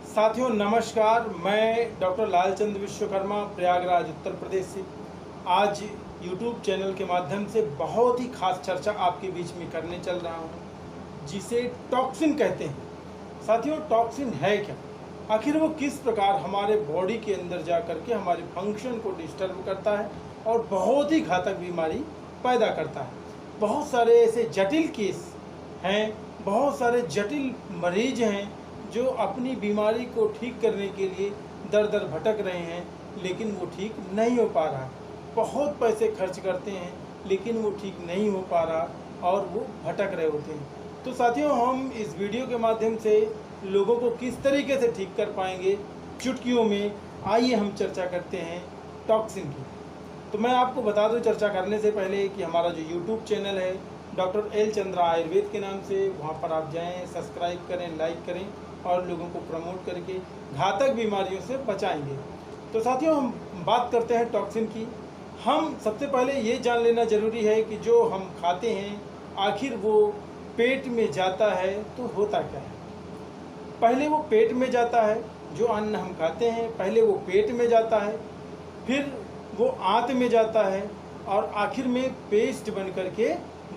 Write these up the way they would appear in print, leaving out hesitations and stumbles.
साथियों नमस्कार, मैं डॉक्टर लालचंद विश्वकर्मा प्रयागराज उत्तर प्रदेश से आज YouTube चैनल के माध्यम से बहुत ही खास चर्चा आपके बीच में करने चल रहा हूँ, जिसे टॉक्सिन कहते हैं। साथियों, टॉक्सिन है क्या, आखिर वो किस प्रकार हमारे बॉडी के अंदर जा कर के हमारे फंक्शन को डिस्टर्ब करता है और बहुत ही घातक बीमारी पैदा करता है। बहुत सारे ऐसे जटिल केस हैं, बहुत सारे जटिल मरीज हैं जो अपनी बीमारी को ठीक करने के लिए दर दर भटक रहे हैं, लेकिन वो ठीक नहीं हो पा रहा। बहुत पैसे खर्च करते हैं लेकिन वो ठीक नहीं हो पा रहा और वो भटक रहे होते हैं। तो साथियों, हम इस वीडियो के माध्यम से लोगों को किस तरीके से ठीक कर पाएंगे, चुटकियों में आइए हम चर्चा करते हैं टॉक्सिन की। तो मैं आपको बता दूं चर्चा करने से पहले कि हमारा जो YouTube चैनल है डॉक्टर एल चंद्रा आयुर्वेद के नाम से, वहाँ पर आप जाएं, सब्सक्राइब करें, लाइक करें और लोगों को प्रमोट करके घातक बीमारियों से बचाएंगे। तो साथियों, हम बात करते हैं टॉक्सिन की। हम सबसे पहले ये जान लेना ज़रूरी है कि जो हम खाते हैं आखिर वो पेट में जाता है तो होता क्या है। पहले वो पेट में जाता है, जो अन्न हम खाते हैं पहले वो पेट में जाता है, फिर वो आंत में जाता है और आखिर में पेस्ट बन करके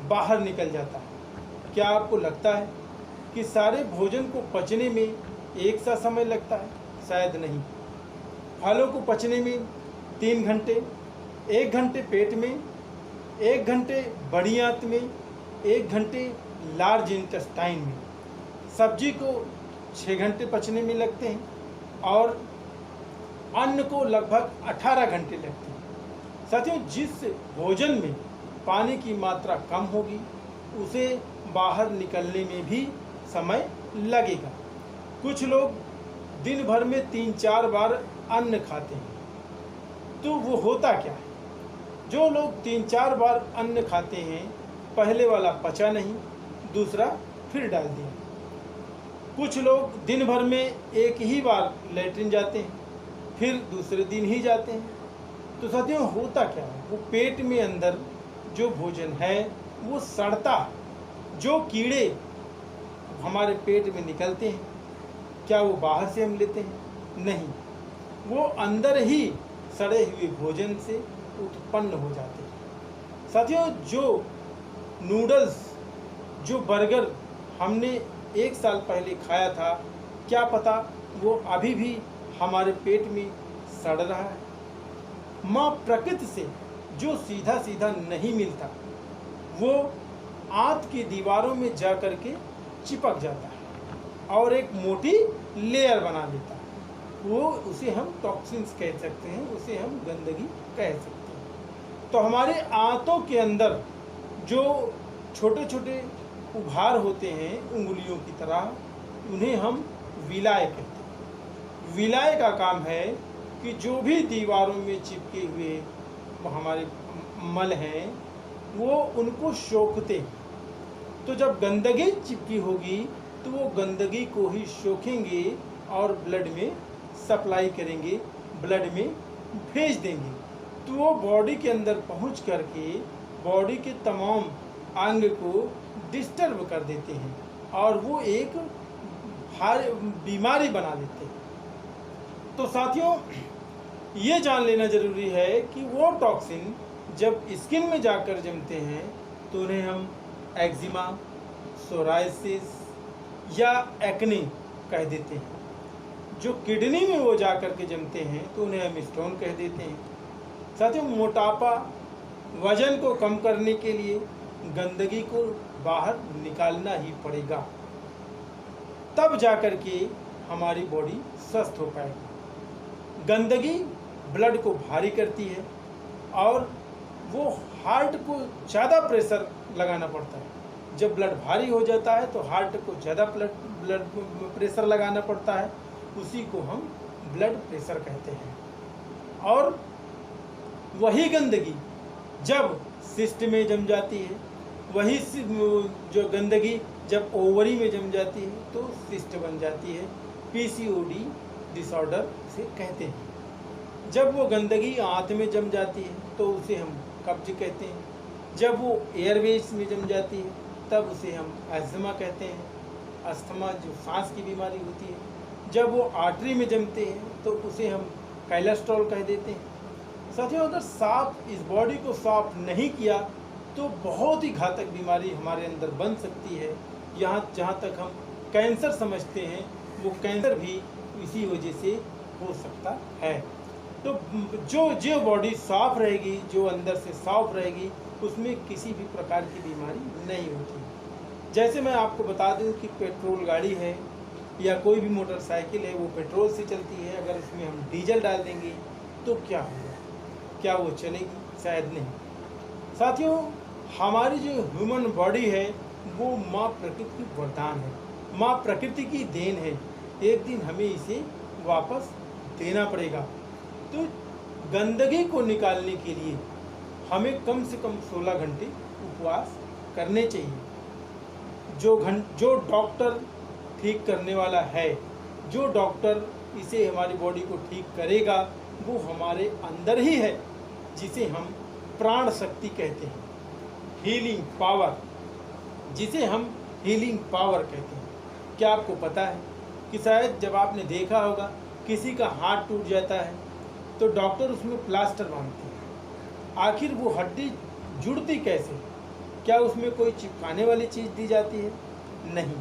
बाहर निकल जाता है। क्या आपको लगता है कि सारे भोजन को पचने में एक सा समय लगता है? शायद नहीं। फलों को पचने में 3 घंटे, 1 घंटे पेट में, 1 घंटे बड़ी आंत में, 1 घंटे लार्ज इंटेस्टाइन में। सब्जी को 6 घंटे पचने में लगते हैं और अन्न को लगभग 18 घंटे लगते हैं। साथियों, जिस भोजन में पानी की मात्रा कम होगी उसे बाहर निकलने में भी समय लगेगा। कुछ लोग दिन भर में 3-4 बार अन्न खाते हैं, तो वो होता क्या है? जो लोग 3-4 बार अन्न खाते हैं, पहले वाला पचा नहीं, दूसरा फिर डाल दिया। कुछ लोग दिन भर में एक ही बार लेटरिन जाते हैं, फिर दूसरे दिन ही जाते हैं। तो साथियों, होता क्या है? वो पेट में अंदर जो भोजन है वो सड़ता, जो कीड़े हमारे पेट में निकलते हैं, क्या वो बाहर से हम लेते हैं? नहीं, वो अंदर ही सड़े हुए भोजन से उत्पन्न हो जाते हैं। साथियों, जो नूडल्स, जो बर्गर हमने 1 साल पहले खाया था, क्या पता वो अभी भी हमारे पेट में सड़ रहा है। माँ प्रकृति से जो सीधा सीधा नहीं मिलता वो आंत की दीवारों में जा कर के चिपक जाता है और एक मोटी लेयर बना लेता है। वो उसे हम टॉक्सिन्स कह सकते हैं, उसे हम गंदगी कह सकते हैं। तो हमारे आंतों के अंदर जो छोटे छोटे उभार होते हैं उंगलियों की तरह, उन्हें हम विलाय कहते हैं। विलाय का काम है कि जो भी दीवारों में चिपके हुए हमारे मल हैं वो उनको सोखते हैं। तो जब गंदगी चिपकी होगी तो वो गंदगी को ही सोखेंगे और ब्लड में सप्लाई करेंगे, ब्लड में भेज देंगे। तो वो बॉडी के अंदर पहुंच करके बॉडी के तमाम अंग को डिस्टर्ब कर देते हैं और वो एक बीमारी बना देते हैं। तो साथियों, ये जान लेना ज़रूरी है कि वो टॉक्सिन जब स्किन में जाकर जमते हैं तो उन्हें हम एक्जिमा, सोराइसिस या एक्ने कह देते हैं। जो किडनी में वो जाकर के जमते हैं तो उन्हें हम स्टोन कह देते हैं। साथियों, मोटापा, वजन को कम करने के लिए गंदगी को बाहर निकालना ही पड़ेगा, तब जाकर के हमारी बॉडी स्वस्थ हो पाएगी। गंदगी ब्लड को भारी करती है और वो हार्ट को ज़्यादा प्रेशर लगाना पड़ता है। जब ब्लड भारी हो जाता है तो हार्ट को ज़्यादा ब्लड प्रेशर लगाना पड़ता है, उसी को हम ब्लड प्रेशर कहते हैं। और वही गंदगी जब सिस्ट में जम जाती है, वही जो गंदगी जब ओवरी में जम जाती है तो सिस्ट बन जाती है। PCOD डिसऑर्डर से कहते हैं। जब वो गंदगी आंत में जम जाती है तो उसे हम कब्ज कहते हैं। जब वो एयरवेज में जम जाती है तब उसे हम अस्थमा कहते हैं। अस्थमा जो सांस की बीमारी होती है। जब वो आर्टरी में जमते हैं तो उसे हम कोलेस्ट्रॉल कह देते हैं। साथियों, अगर साफ इस बॉडी को साफ नहीं किया तो बहुत ही घातक बीमारी हमारे अंदर बन सकती है। जहाँ तक हम कैंसर समझते हैं, वो कैंसर भी इसी वजह से हो सकता है। तो जो बॉडी साफ रहेगी, जो अंदर से साफ रहेगी, उसमें किसी भी प्रकार की बीमारी नहीं होती। जैसे मैं आपको बता दूं कि पेट्रोल गाड़ी है या कोई भी मोटरसाइकिल है, वो पेट्रोल से चलती है। अगर उसमें हम डीजल डाल देंगे तो क्या होगा? क्या वो चलेगी? शायद नहीं। साथियों, हमारी जो ह्यूमन बॉडी है वो माँ प्रकृति की वरदान है, माँ प्रकृति की देन है। एक दिन हमें इसे वापस देना पड़ेगा। तो गंदगी को निकालने के लिए हमें कम से कम 16 घंटे उपवास करने चाहिए। जो डॉक्टर ठीक करने वाला है, जो डॉक्टर इसे हमारी बॉडी को ठीक करेगा, वो हमारे अंदर ही है, जिसे हम प्राण शक्ति कहते हैं, हीलिंग पावर, जिसे हम हीलिंग पावर कहते हैं। क्या आपको पता है कि शायद जब आपने देखा होगा किसी का हाथ टूट जाता है तो डॉक्टर उसमें प्लास्टर बांधते हैं। आखिर वो हड्डी जुड़ती कैसे? क्या उसमें कोई चिपकाने वाली चीज़ दी जाती है? नहीं,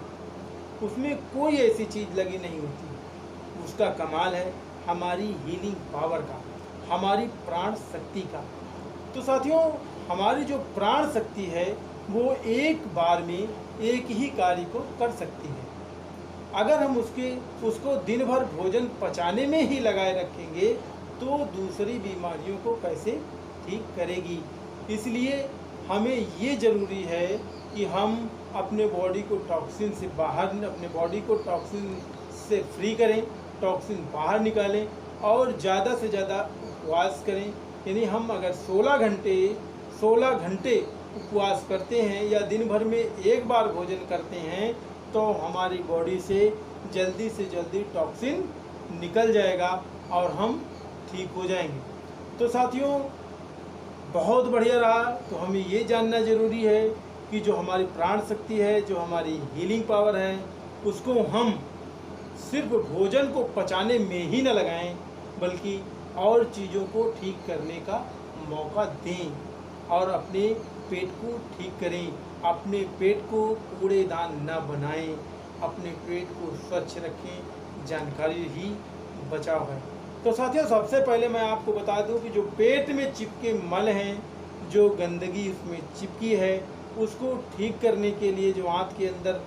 उसमें कोई ऐसी चीज़ लगी नहीं होती। उसका कमाल है हमारी हीलिंग पावर का, हमारी प्राण शक्ति का। तो साथियों, हमारी जो प्राण शक्ति है वो एक बार में एक ही कार्य को कर सकती है। अगर हम उसको दिन भर भोजन पचाने में ही लगाए रखेंगे तो दूसरी बीमारियों को कैसे ठीक करेगी? इसलिए हमें ये ज़रूरी है कि हम अपने बॉडी को टॉक्सिन से बाहर, अपने बॉडी को टॉक्सिन से फ्री करें, टॉक्सिन बाहर निकालें और ज़्यादा से ज़्यादा उपवास करें। यानी हम अगर 16 घंटे उपवास करते हैं या दिन भर में एक बार भोजन करते हैं तो हमारी बॉडी से जल्दी टॉक्सिन निकल जाएगा और हम ठीक हो जाएंगे। तो साथियों, बहुत बढ़िया रहा। तो हमें ये जानना ज़रूरी है कि जो हमारी प्राण शक्ति है, जो हमारी हीलिंग पावर है, उसको हम सिर्फ भोजन को पचाने में ही न लगाएं, बल्कि और चीज़ों को ठीक करने का मौका दें और अपने पेट को ठीक करें। अपने पेट को कूड़ेदान न बनाएं, अपने पेट को स्वच्छ रखें। जानकारी ही बचाव है। तो साथियों, सबसे पहले मैं आपको बता दूं कि जो पेट में चिपके मल हैं, जो गंदगी उसमें चिपकी है, उसको ठीक करने के लिए जो आंत के अंदर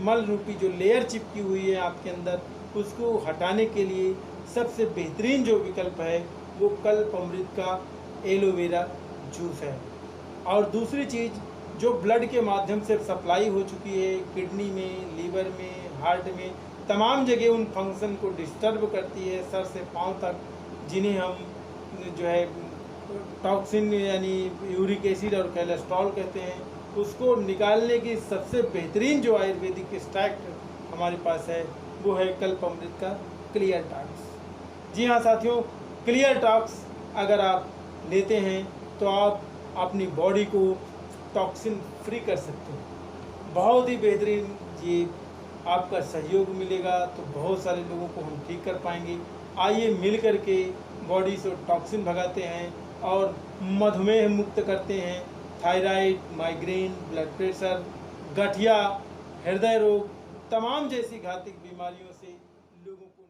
मल रूपी जो लेयर चिपकी हुई है आंत के अंदर, उसको हटाने के लिए सबसे बेहतरीन जो विकल्प है वो कल्पअमृत का एलोवेरा जूस है। और दूसरी चीज़, जो ब्लड के माध्यम से सप्लाई हो चुकी है किडनी में, लीवर में, हार्ट में, तमाम जगह उन फंक्शन को डिस्टर्ब करती है सर से पांव तक, जिन्हें हम जो है टॉक्सिन यानी यूरिक एसिड और कोलेस्ट्रॉल कहते हैं, उसको निकालने की सबसे बेहतरीन जो आयुर्वेदिक एक्सट्रैक्ट हमारे पास है वो है कल्पअमृत का क्लियर टॉक्स। जी हाँ साथियों, क्लियर टॉक्स अगर आप लेते हैं तो आप अपनी बॉडी को टॉक्सिन फ्री कर सकते हैं। बहुत ही बेहतरीन ये आपका सहयोग मिलेगा तो बहुत सारे लोगों को हम ठीक कर पाएंगे। आइए मिल कर के बॉडी से टॉक्सिन भगाते हैं और मधुमेह मुक्त करते हैं। थायराइड, माइग्रेन, ब्लड प्रेशर, गठिया, हृदय रोग, तमाम जैसी घातक बीमारियों से लोगों को